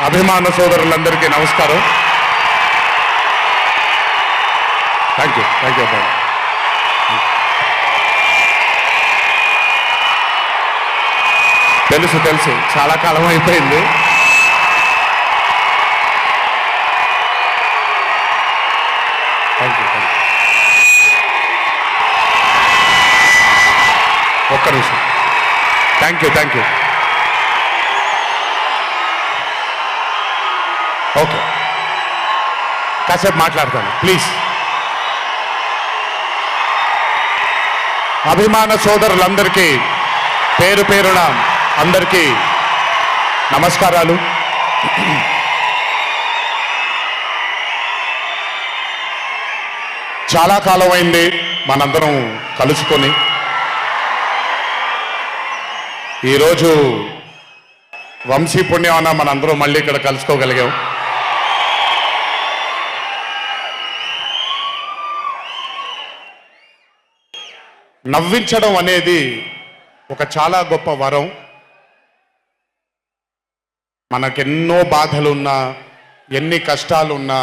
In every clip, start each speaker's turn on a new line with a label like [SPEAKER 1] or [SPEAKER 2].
[SPEAKER 1] అభిమాన సోదరులందరికీ నమస్కారం. థ్యాంక్ యూ అబ్బాయి. తెలుసు చాలా కాలం అయిపోయింది. Thank you. ఒక్క నిమిషం. Thank you. ఓకే, కాసేపు మాట్లాడతాను ప్లీజ్. అభిమాన సోదరులందరికీ పేరు పేరున అందరికీ నమస్కారాలు. చాలా కాలం అయింది మనందరం కలుసుకొని. ఈరోజు వంశీ పుణ్యాన మనందరం మళ్ళీ ఇక్కడ కలుసుకోగలిగాం. నవ్వించడం అనేది ఒక చాలా గొప్ప వరం. మనకెన్నో బాధలున్నా, ఎన్ని కష్టాలున్నా,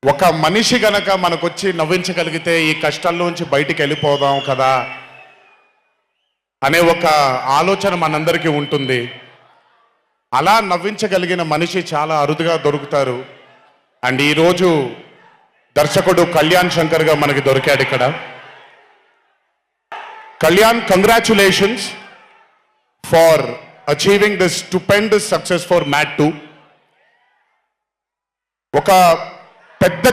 [SPEAKER 1] ఒక మనిషి గనక మనకొచ్చి నవ్వించగలిగితే ఈ కష్టాల్లోంచి బయటికి వెళ్ళిపోదాం కదా అనే ఒక ఆలోచన మనందరికీ ఉంటుంది. అలా నవ్వించగలిగిన మనిషి చాలా అరుదుగా దొరుకుతారు. అండ్ ఈరోజు దర్శకుడు కళ్యాణ్ శంకర్గా మనకి దొరికాడు ఇక్కడ. Kalyan, congratulations far achieving this stupendous success for mad 2. ఒక పెద్ద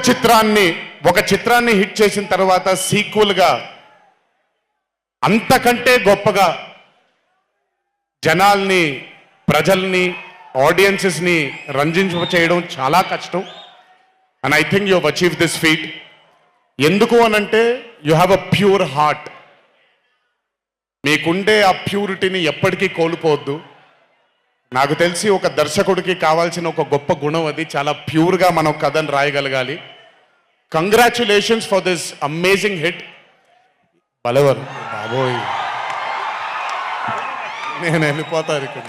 [SPEAKER 1] చిత్రాన్ని హిట్ చేసిన తర్వాత సీక్వెల్గా అంతకంటే గొప్పగా జనాల్ని, ప్రజల్ని, ఆడియన్సెస్ని రంజింపచేయడం చాలా కష్టం. And I think you have achieve this feat. ఎందుకు అనంటే you have a pure heart. మీకుండే ఆ ప్యూరిటీని ఎప్పటికీ కోల్పోవద్దు. నాకు తెలిసి ఒక దర్శకుడికి కావాల్సిన ఒక గొప్ప గుణం అది. చాలా ప్యూర్గా మనం కథను రాయగలగాలి. Congratulations for this amazing hit. బలవర్ బాబోయ్, నేను వెళ్ళిపోతాను ఇక్కడ.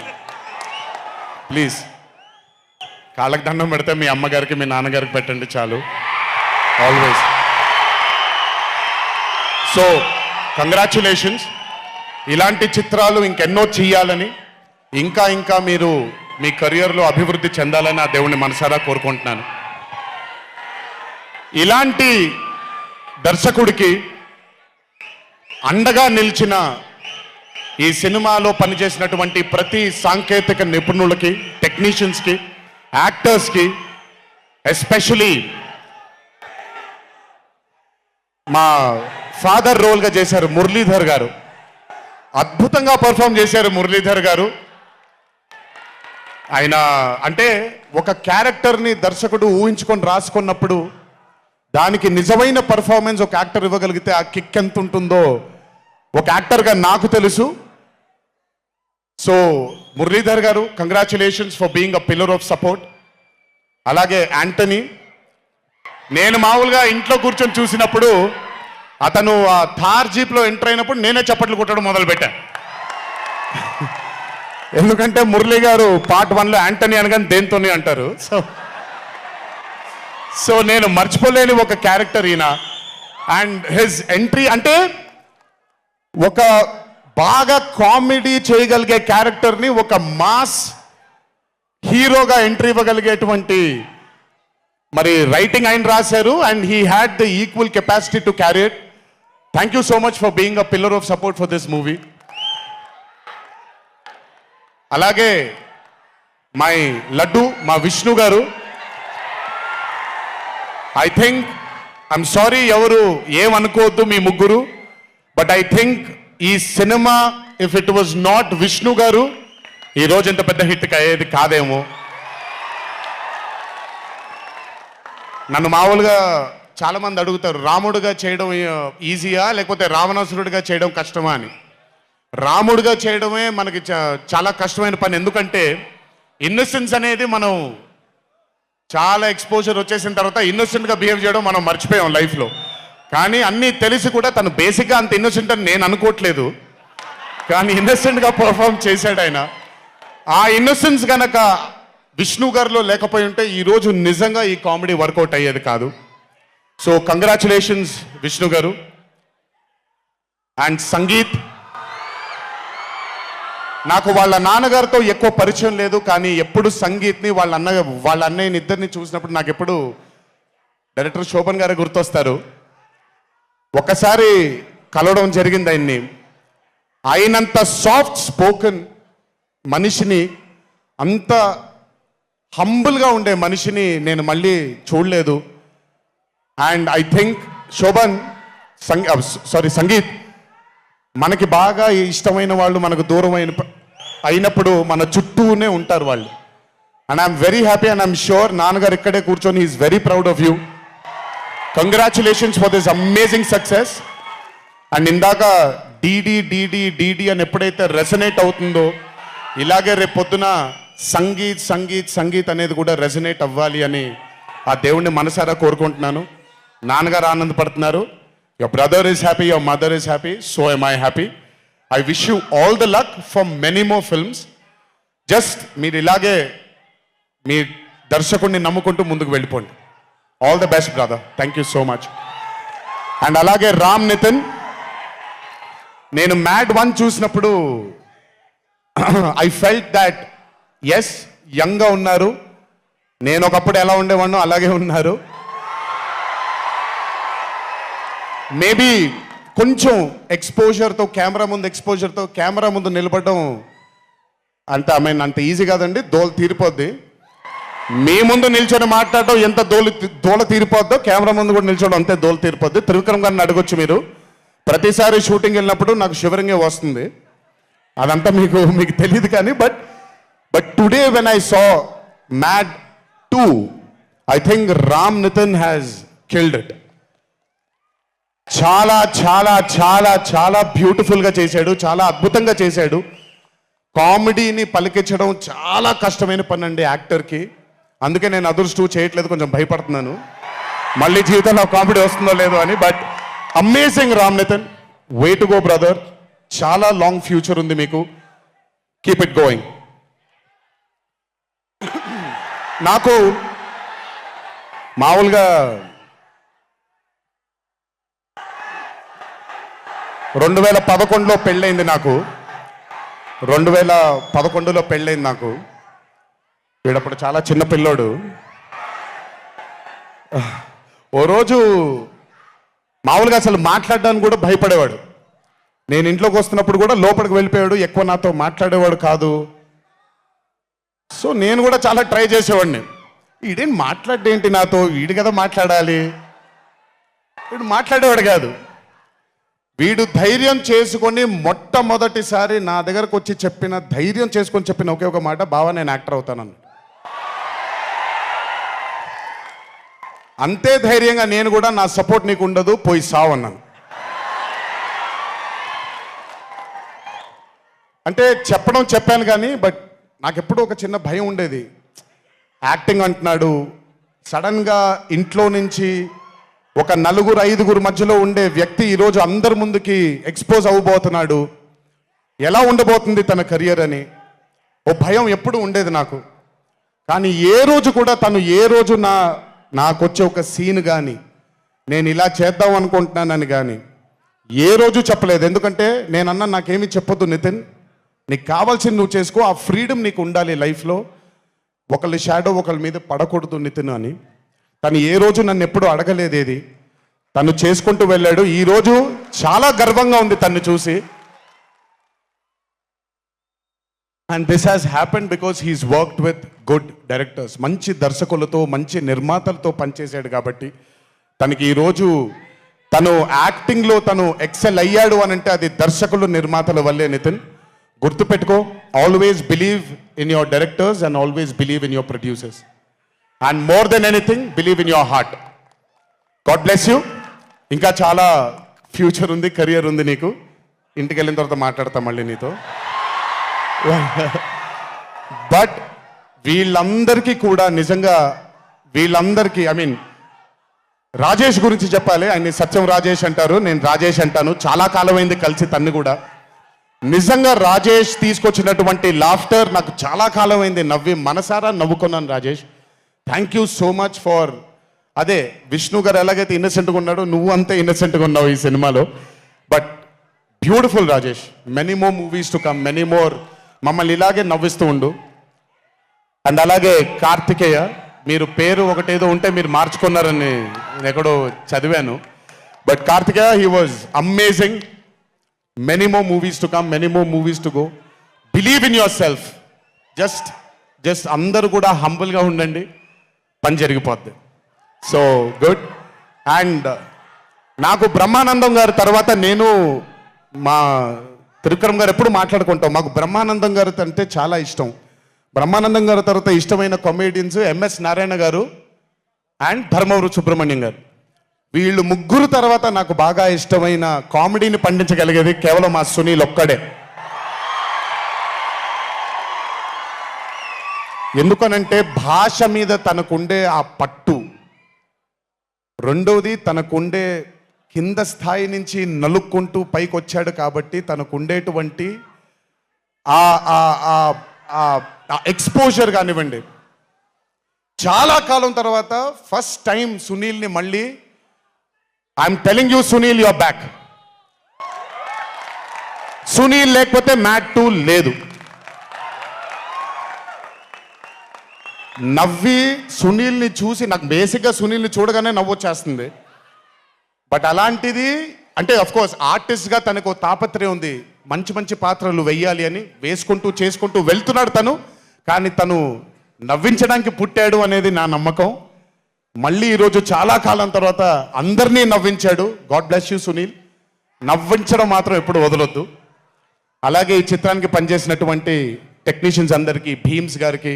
[SPEAKER 1] ప్లీజ్ కాళ్ళకి దండం పెడితే మీ అమ్మగారికి, మీ నాన్నగారికి పెట్టండి చాలు. ఆల్వేస్. So congratulations. ఇలాంటి చిత్రాలు ఇంకెన్నో చెయ్యాలని, ఇంకా మీరు మీ కెరియర్లో అభివృద్ధి చెందాలని ఆ దేవుణ్ణి మనసారా కోరుకుంటున్నాను. ఇలాంటి దర్శకుడికి అండగా నిలిచిన ఈ సినిమాలో పనిచేసినటువంటి ప్రతి సాంకేతిక నిపుణులకి, టెక్నీషియన్స్కి, యాక్టర్స్కి, ఎస్పెషలీ మా ఫాదర్ రోల్గా చేశారు మురళీధర్ గారు. అద్భుతంగా పర్ఫామ్ చేశారు మురళీధర్ గారు. ఆయన అంటే ఒక క్యారెక్టర్ని దర్శకుడు ఊహించుకొని రాసుకున్నప్పుడు దానికి నిజమైన పర్ఫార్మెన్స్ ఒక యాక్టర్ ఇవ్వగలిగితే ఆ కిక్ ఎంత ఉంటుందో ఒక యాక్టర్గా నాకు తెలుసు. సో మురళీధర్ గారు, congratulations for being a pillar of support. అలాగే యాంటనీ, నేను మామూలుగా ఇంట్లో కూర్చొని చూసినప్పుడు అతను ఆ థార్ జీప్లో ఎంటర్ అయినప్పుడు నేనే చప్పట్లు కొట్టడం మొదలుపెట్టాను. ఎందుకంటే మురళీ గారు పార్ట్ 1లో యాంటనీ అనగానే దేంతోనే అంటారు. సో నేను మర్చిపోలేని ఒక క్యారెక్టర్ ఈయన. అండ్ హిజ్ ఎంట్రీ అంటే ఒక బాగా కామెడీ చేయగలిగే క్యారెక్టర్ని ఒక మాస్ హీరోగా ఎంట్రీ ఇవ్వగలిగేటువంటి మరి రైటింగ్ ఆయన రాశారు. And he had the equal capacity to carry it. Thank you so much for being a pillar of support for this movie. అలాగే మై లడ్డు, మా విష్ణు గారు. ఐ థింక్, ఐఎమ్ సారీ ఎవరు ఏమనుకోవద్దు మీ ముగ్గురు, బట్ ఐ థింక్ ఈ cinema if it was not Vishnu గారు ఈ రోజు ఇంత పెద్ద హిట్ అయ్యేది కాదేమో. నన్ను మామూలుగా చాలా మంది అడుగుతారు, రాముడుగా చేయడం ఈజీయా లేకపోతే రావణాసురుడిగా చేయడం కష్టమా అని. రాముడిగా చేయడమే మనకి చాలా కష్టమైన పని. ఎందుకంటే ఇన్నోసెన్స్ అనేది మనం చాలా ఎక్స్పోజర్ వచ్చేసిన తర్వాత ఇన్నోసెంట్గా బిహేవ్ చేయడం మనం మర్చిపోయాం లైఫ్లో. కానీ అన్నీ తెలిసి కూడా తను బేసిక్గా అంత ఇన్నోసెంట్ అని నేను అనుకోవట్లేదు. కానీ ఇన్నసెంట్గా పర్ఫామ్ చేశాడు ఆయన. ఆ ఇన్నసెన్స్ గనక విష్ణు గారిలో లేకపోయి ఉంటే ఈరోజు నిజంగా ఈ కామెడీ వర్కౌట్ అయ్యేది కాదు. సో కంగ్రాచులేషన్స్ విష్ణు గారు. అండ్ సంగీత్, నాకు వాళ్ళ నాన్నగారితో ఎక్కువ పరిచయం లేదు, కానీ ఎప్పుడు సంగీత్ని వాళ్ళ అన్నయ్యని ఇద్దరిని చూసినప్పుడు నాకు ఎప్పుడు డైరెక్టర్ శోభన్ గారే గుర్తొస్తారు. ఒక్కసారి కలవడం జరిగింది ఆయన్ని. అయినంత సాఫ్ట్ స్పోకెన్ మనిషిని, అంత హంబుల్గా ఉండే మనిషిని నేను మళ్ళీ చూడలేదు. And I think Shobhan, Sangeet, మనకి బాగా ఇష్టమైన వాళ్ళు మనకు దూరం అయినప్పుడు మన చుట్టూనే ఉంటారు వాళ్ళు. And I'm very happy and I'm sure నాన్నగారు ఇక్కడే కూర్చొని is very proud of you. Congratulations for this amazing success. And ఇందాక డీడీ డీడీ డీడీ అని ఎప్పుడైతే రెసనేట్ అవుతుందో, ఇలాగే రేపు పొద్దున సంగీత్ సంగీత్ సంగీత్ అనేది కూడా రెసనేట్ అవ్వాలి అని ఆ దేవుణ్ణి మనసారా కోరుకుంటున్నాను. నాన్నగారు ఆనందపడుతున్నారు. Your brother is happy, your mother is happy, so am I happy. I wish you all the luck for many more films. Just మీరు ఇలాగే మీ దర్శకుడిని నమ్ముకుంటూ ముందుకు వెళ్ళిపోండి. All the best brother. Thank you so much. And అలాగే రామ్ నితిన్, నేను mad 1 చూసినప్పుడు I felt that yes యంగ్గా ఉన్నారు, నేను ఒకప్పుడు ఎలా ఉండేవాడినో అలాగే ఉన్నారు. మేబీ కొంచెం ఎక్స్పోజర్తో, కెమెరా ముందు నిలబడడం అంటే అంత ఈజీ కాదండి, దోల తీరిపోద్ది. మీ ముందు నిల్చొని మాట్లాడడం ఎంత దోల తీరిపోద్దో, కెమెరా ముందు కూడా నిల్చోవడం అంతే దోల తీరిపోద్ది. త్రివిక్రమ్ గారిని అడగొచ్చు మీరు. ప్రతిసారి షూటింగ్ వెళ్ళినప్పుడు నాకు షివరింగే వస్తుంది. అదంతా మీకు తెలియదు కానీ but today when I saw mad 2, I think Ram Nitin has killed it. చాలా చాలా చాలా చాలా బ్యూటిఫుల్గా చేశాడు, చాలా అద్భుతంగా చేశాడు. కామెడీని పలికించడం చాలా కష్టమైన పని అండి యాక్టర్కి. అందుకే నేను అదర్స్ 2 చేయట్లేదు, కొంచెం భయపడుతున్నాను మళ్ళీ జీవితంలో కామెడీ వస్తుందో లేదో అని. But amazing Ram Nitin, way to go brother. చాలా లాంగ్ ఫ్యూచర్ ఉంది మీకు. Keep it going. నాకు మామూలుగా 2011లో పెళ్ళైంది నాకు. 2011లో పెళ్ళైంది నాకు. వీడప్పుడు చాలా చిన్న పిల్లోడు. ఓ రోజు మామూలుగా అసలు మాట్లాడడానికి కూడా భయపడేవాడు. నేను ఇంట్లోకి వస్తున్నప్పుడు కూడా లోపలికి వెళ్ళిపోయాడు, ఎక్కువ నాతో మాట్లాడేవాడు కాదు. సో నేను కూడా చాలా ట్రై చేసేవాడిని. వీడేం మాట్లాడేంటి నాతో, వీడు కదా మాట్లాడాలి. వీడు మాట్లాడేవాడు కాదు. వీడు ధైర్యం చేసుకొని మొట్టమొదటిసారి నా దగ్గరకు వచ్చి ధైర్యం చేసుకొని చెప్పిన ఒకే ఒక మాట, బావా నేను యాక్టర్ అవుతానని. అంతే ధైర్యంగా నేను కూడా నా సపోర్ట్ నీకు ఉండదు, పోయి సావన్నాను. అంటే చెప్పాను కానీ బట్ నాకు ఎప్పుడూ ఒక చిన్న భయం ఉండేది. యాక్టింగ్ అంటున్నాడు, సడన్గా ఇంట్లో నుంచి ఒక 4-5 మధ్యలో ఉండే వ్యక్తి ఈరోజు అందరి ముందుకి ఎక్స్పోజ్ అవ్వబోతున్నాడు, ఎలా ఉండబోతుంది తన కెరియర్ అని ఓ భయం ఎప్పుడు ఉండేది నాకు. కానీ ఏ రోజు నాకు వచ్చే ఒక సీన్ కానీ, నేను ఇలా చేద్దాం అనుకుంటున్నానని కానీ ఏ రోజు చెప్పలేదు. ఎందుకంటే నేనన్నా నాకేమీ చెప్పొద్దు నితిన్, నీకు కావాల్సింది నువ్వు చేసుకో, ఆ ఫ్రీడమ్ నీకు ఉండాలి లైఫ్లో, ఒకళ్ళ షాడో ఒకళ్ళ మీద పడకూడదు నితిన్ అని. తను ఏ రోజు నన్ను ఎప్పుడూ అడగలేదేది, తను చేసుకుంటూ వెళ్ళాడు. ఈరోజు చాలా గర్వంగా ఉంది తను చూసి. And this has happened because he's worked with good directors. మంచి దర్శకులతో, మంచి నిర్మాతలతో పనిచేశాడు కాబట్టి తనకి ఈరోజు తను యాక్టింగ్లో తను ఎక్సెల్ అయ్యాడు అని అంటే అది దర్శకులు, నిర్మాతల వల్లే నితిన్. గుర్తుపెట్టుకో, always believe in your directors and always believe in your producers. And more than anything believe in your heart. God bless you. ఇంకా చాలా ఫ్యూచర్ ఉంది, కెరియర్ ఉంది నీకు. ఇంటికి వెళ్ళిన తర్వాత మాట్లాడతాం మళ్ళీ నీతో. బట్ వీళ్ళందరికీ కూడా నిజంగా రాజేష్ గురించి చెప్పాలి. ఆయన్ని సత్యం రాజేష్ అంటారు, నేను రాజేష్ అంటాను. చాలా కాలమైంది కలిసి తన్ని కూడా. నిజంగా రాజేష్ తీసుకొచ్చినటువంటి లాఫ్టర్ నాకు చాలా కాలం అయింది నవ్వి మనసారా నవ్వుకున్నాను Rajesh. Thank you so much for అదే విష్ణు గారు ఎలాగైతే ఇన్నసెంట్గా ఉన్నాడో నువ్వు అంతే ఇన్నసెంట్గా ఉన్నావు ఈ సినిమాలో. But beautiful Rajesh, many more movies to come, many more. మమ్మల్ని ఇలాగే నవ్విస్తూ ఉండు. అండ్ అలాగే కార్తికేయ, మీరు పేరు ఒకటేదో ఉంటే మీరు మార్చుకున్నారని నేను ఎక్కడో చదివాను. But Kartikeya, he was amazing. Many more movies to come, many more movies to go. Believe in yourself. Just అందరూ కూడా హంబుల్గా ఉండండి, పని జరిగిపోద్ది. So good. అండ్ నాకు బ్రహ్మానందం గారి తర్వాత నేను మా త్రివిక్రమ్ గారు ఎప్పుడు మాట్లాడుకుంటాం, మాకు బ్రహ్మానందం గారు అంటే చాలా ఇష్టం. బ్రహ్మానందం గారి తర్వాత ఇష్టమైన కామెడియన్స్ ఎంఎస్ నారాయణ గారు అండ్ ధర్మవరం సుబ్రహ్మణ్యం గారు. వీళ్ళు ముగ్గురు తర్వాత నాకు బాగా ఇష్టమైన కామెడీని పండించగలిగేది కేవలం మా సునీల్ ఒక్కడే. ఎందుకనంటే భాష మీద తనకుండే ఆ పట్టు, రెండవది తనకుండే కింద స్థాయి నుంచి నలుక్కుంటూ పైకి వచ్చాడు కాబట్టి తనకుండేటువంటి ఎక్స్పోజర్ కానివ్వండి. చాలా కాలం తర్వాత ఫస్ట్ టైం సునీల్ని మళ్ళీ I'm telling you Sunil your back. Sunil లేకపోతే మ్యాట్ 2 లేదు. నవ్వి సునీల్ని చూసి నాకు బేసిక్గా సునీల్ని చూడగానే నవ్వొచ్చేస్తుంది. బట్ అలాంటిది అంటే అఫ్కోర్స్ ఆర్టిస్ట్గా తనకు తాపత్రయం ఉంది, మంచి మంచి పాత్రలు వెయ్యాలి అని వేసుకుంటూ చేసుకుంటూ వెళ్తున్నాడు తను. కానీ తను నవ్వించడానికి పుట్టాడు అనేది నా నమ్మకం. మళ్ళీ ఈరోజు చాలా కాలం తర్వాత అందరినీ నవ్వించాడు. God bless you Sunil. నవ్వించడం మాత్రం ఎప్పుడు వదలొద్దు. అలాగే ఈ చిత్రానికి పనిచేసినటువంటి టెక్నీషియన్స్ అందరికీ, భీమ్స్ గారికి,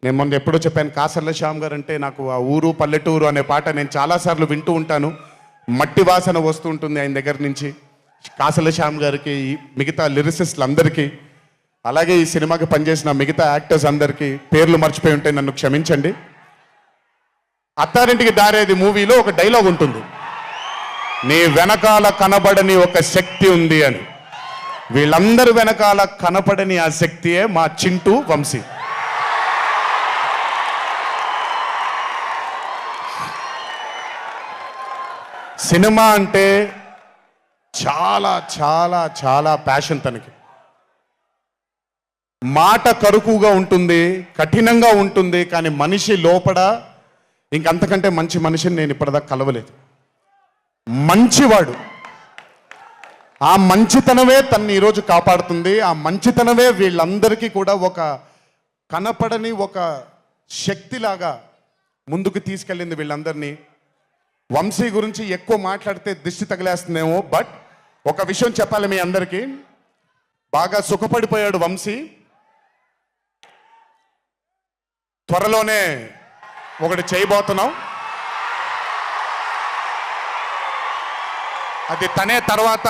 [SPEAKER 1] నేను మొన్న ఎప్పుడో చెప్పాను, కాసర్ల శ్యామ్ గారు అంటే నాకు ఆ ఊరు పల్లెటూరు అనే పాట నేను చాలాసార్లు వింటూ ఉంటాను. మట్టి వాసన వస్తూ ఉంటుంది ఆయన దగ్గర నుంచి. కాసర్ల శ్యామ్ గారికి, మిగతా లిరిసిస్టులు అందరికీ, అలాగే ఈ సినిమాకి పనిచేసిన మిగతా యాక్టర్స్ అందరికీ పేర్లు మర్చిపోయి ఉంటే నన్ను క్షమించండి. అత్తారింటికి దారేది మూవీలో ఒక డైలాగ్ ఉంటుంది, నీ వెనకాల కనబడని ఒక శక్తి ఉంది అని. వీళ్ళందరి వెనకాల కనపడని ఆ శక్తియే మా చింటూ వంశీ. సినిమా అంటే చాలా చాలా చాలా ప్యాషన్ తనకి. మాట కరుకుగా ఉంటుంది, కఠినంగా ఉంటుంది, కానీ మనిషి లోపల ఇంకంతకంటే మంచి మనిషిని నేను ఇప్పటిదాకా కలవలేదు. మంచివాడు. ఆ మంచితనమే తన్ని ఈరోజు కాపాడుతుంది. ఆ మంచితనమే వీళ్ళందరికీ కూడా ఒక కనపడని ఒక శక్తిలాగా ముందుకు తీసుకెళ్ళింది వీళ్ళందరినీ. వంశీ గురించి ఎక్కువ మాట్లాడితే దిష్టి తగిలేస్తుందేమో, బట్ ఒక విషయం చెప్పాలి మీ అందరికీ. బాగా సుఖపడిపోయాడు వంశీ. త్వరలోనే ఒకటి చేయబోతున్నాం. అది తనే తర్వాత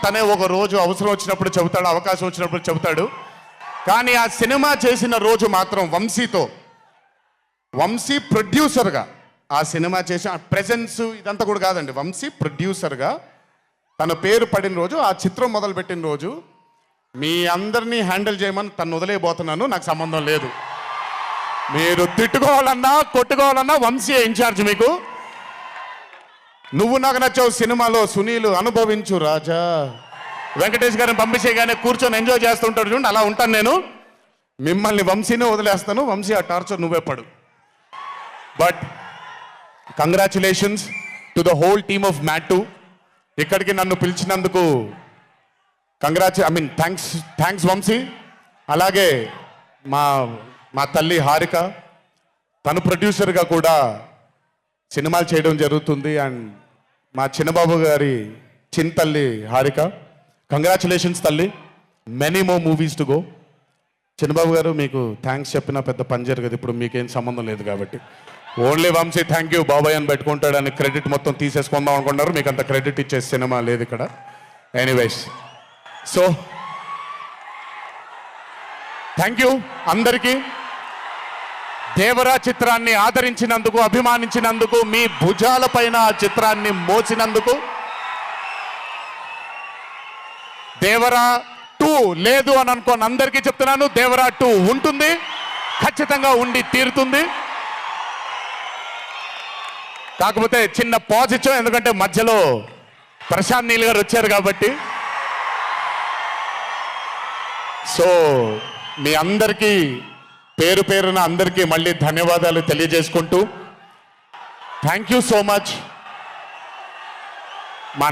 [SPEAKER 1] తనే ఒక రోజు అవసరం వచ్చినప్పుడు చెబుతాడు, అవకాశం వచ్చినప్పుడు చెబుతాడు. కానీ ఆ సినిమా చేసిన రోజు మాత్రం వంశీతో, వంశీ ప్రొడ్యూసర్గా ఆ సినిమా చేసి ఆ ప్రెజెన్స్ ఇదంతా కూడా కాదండి, వంశీ ప్రొడ్యూసర్గా తన పేరు పడిన రోజు, ఆ చిత్రం మొదలుపెట్టిన రోజు, మీ అందరినీ హ్యాండిల్ చేయమని తను వదిలేయబోతున్నాను, నాకు సంబంధం లేదు. మీరు తిట్టుకోవాలన్నా కొట్టుకోవాలన్నా వంశీ ఇన్ఛార్జ్ మీకు. నువ్వు నాకు నచ్చావు సినిమాలో సునీల్ అనుభవించు రాజా, వెంకటేష్ గారిని పంపించేగానే కూర్చొని ఎంజాయ్ చేస్తుంటాడు చూడండి, అలా ఉంటాను నేను. మిమ్మల్ని వంశీనే వదిలేస్తాను, వంశీ ఆ టార్చర్ నువ్వే పడు. But congratulations to the whole team of mad 2. ఇక్కడికి నన్ను పిలిచినందుకు థ్యాంక్స్ వంశీ. అలాగే మా తల్లి హారిక, తను ప్రొడ్యూసర్గా కూడా సినిమాలు చేయడం జరుగుతుంది. అండ్ మా చిన్నబాబు గారి తల్లి హారిక, కంగ్రాచులేషన్స్ తల్లి, many more movies to go. Chinnababu garu మీకు థ్యాంక్స్ చెప్పినా పెద్ద పని జరగదు, ఇప్పుడు మీకేం సంబంధం లేదు కాబట్టి. ఓన్లీ వంశీ థ్యాంక్ యూ బాబాయ్ అని పెట్టుకుంటాడని క్రెడిట్ మొత్తం తీసేసుకుందాం అనుకుంటారు. మీకు అంత క్రెడిట్ ఇచ్చే సినిమా లేదు ఇక్కడ. ఎనీవేస్, సో థ్యాంక్ యూ అందరికీ. దేవరా చిత్రాన్ని ఆదరించినందుకు, అభిమానించినందుకు, మీ భుజాలపైన ఆ చిత్రాన్ని మోసినందుకు దేవరా 2 లేదు అని అనుకోని అందరికీ చెప్తున్నాను, దేవరా 2 ఉంటుంది, ఖచ్చితంగా ఉండి తీరుతుంది. కాకపోతే చిన్న పాజ్ ఇచ్చాం, ఎందుకంటే మధ్యలో ప్రశాంత్ నీల్ గారు వచ్చారు కాబట్టి. సో మీ అందరికీ పేరు పేరున అందరికీ మళ్ళీ ధన్యవాదాలు తెలియజేసుకుంటూ, థ్యాంక్ యూ సో మచ్. మా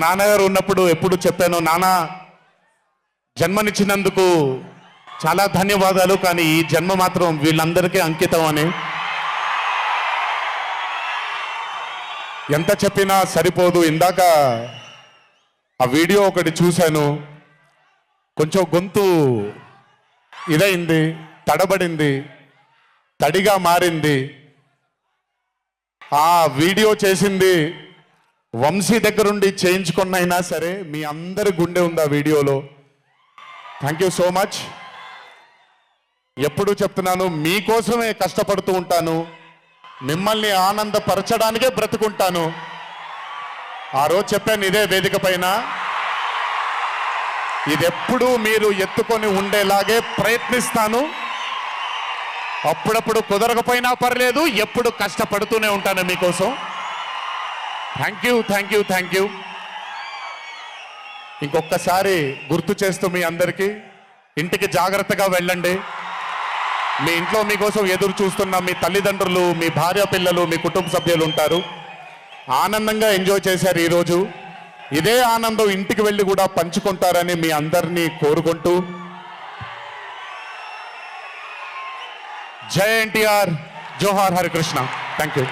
[SPEAKER 1] నాన్నగారు ఉన్నప్పుడు ఎప్పుడు చెప్పాను, నాన్న జన్మనిచ్చినందుకు చాలా ధన్యవాదాలు, కానీ ఈ జన్మ మాత్రం వీళ్ళందరికీ అంకితం అని. ఎంత చెప్పినా సరిపోదు. ఇందాక ఆ వీడియో ఒకటి చూశాను, కొంచెం గొంతు ఇదైంది, తడబడింది, తడిగా మారింది. ఆ వీడియో చేసింది వంశీ దగ్గరుండి చేయించుకున్నైనా సరే మీ అందరి గుండె ఉంది ఆ వీడియోలో. Thank you so much. ఎప్పుడూ చెప్తున్నాను, మీకోసమే కష్టపడుతూ ఉంటాను, మిమ్మల్ని ఆనందపరచడానికే బ్రతుకుంటాను. ఆ రోజు చెప్పాను ఇదే వేదిక పైన, ఇదెప్పుడు మీరు ఎత్తుకొని ఉండేలాగే ప్రయత్నిస్తాను. అప్పుడప్పుడు కుదరకపోయినా పర్లేదు, ఎప్పుడు కష్టపడుతూనే ఉంటాను మీకోసం. Thank you, thank you, thank you. ఇంకొకసారి గుర్తు చేస్తూ మీ అందరికీ, ఇంటికి జాగ్రత్తగా వెళ్ళండి. మీ ఇంట్లో మీకోసం ఎదురు చూస్తున్న మీ తల్లిదండ్రులు, మీ భార్య పిల్లలు, మీ కుటుంబ సభ్యులు ఉంటారు. ఆనందంగా ఎంజాయ్ చేశారు ఈరోజు. ఇదే ఆనందం ఇంటికి వెళ్ళి కూడా పంచుకుంటారని మీ అందరినీ కోరుకుంటూ, జై ఎన్టీఆర్, జోహార్ హరికృష్ణ. Thank you.